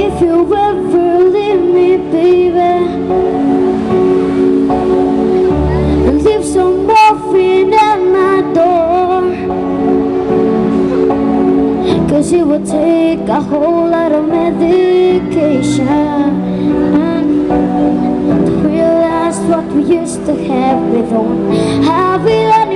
if you ever leave me, baby, and leave some morphine at my door, 'cause it would take a whole lot of medication to realize what we used to have. We don't have it